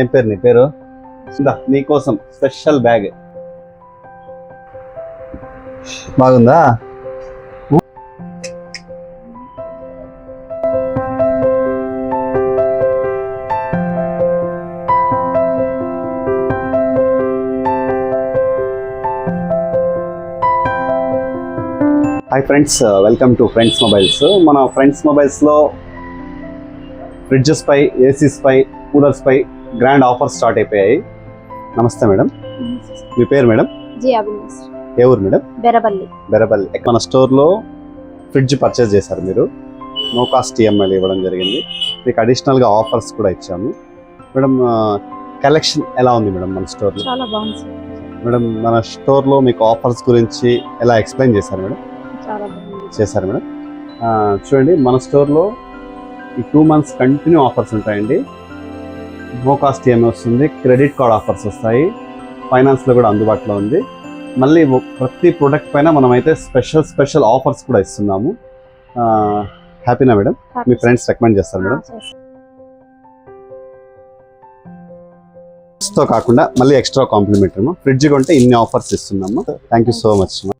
ఏం పేరు నీ పేరు? నీకోసం స్పెషల్ బ్యాగ్. బాగుందా? Hi friends, welcome to friends mobiles. మన ఫ్రెండ్స్ మొబైల్స్లో ఫ్రిడ్జెస్ పై, ఏసీస్ పై, కూలర్స్ పై గ్రాండ్ ఆఫర్స్ స్టార్ట్ అయిపోయాయి. నమస్తే మేడం, మీ పేరు మేడం? ఏ ఊరు మేడం? బెరబల్లి. మన స్టోర్లో ఫ్రిడ్జ్ పర్చేస్ చేశారు మీరు, నో కాస్ట్ ఈఎంఐలు ఇవ్వడం జరిగింది. మీకు అడిషనల్గా ఆఫర్స్ కూడా ఇచ్చాము మేడం. కలెక్షన్ ఎలా ఉంది మేడం మన స్టోర్లో? చాలా బాగుంది మేడం. మన స్టోర్లో మీకు ఆఫర్స్ గురించి ఎలా ఎక్స్ప్లెయిన్ చేశారు మేడం? చాలా బాగుంది చేశారు మేడం. చూడండి, మన స్టోర్లో ఈ 2 months కంటిన్యూ ఆఫర్స్ ఉంటాయండి. నో కాస్ట్ ఈఎంఐ వస్తుంది, క్రెడిట్ కార్డ్ ఆఫర్స్ వస్తాయి, ఫైనాన్స్లో కూడా అందుబాటులో ఉంది. మళ్ళీ ప్రతి ప్రోడక్ట్ పైన మనమైతే స్పెషల్ ఆఫర్స్ కూడా ఇస్తున్నాము. హ్యాపీనా మేడం? మీ ఫ్రెండ్స్ రికమెండ్ చేస్తారు మేడం? తో కాకుండా మళ్ళీ ఎక్స్ట్రా కాంప్లిమెంటరీ ఫ్రిడ్జ్ కొంటే ఇన్ని ఆఫర్స్ ఇస్తున్నాము. Thank you so much.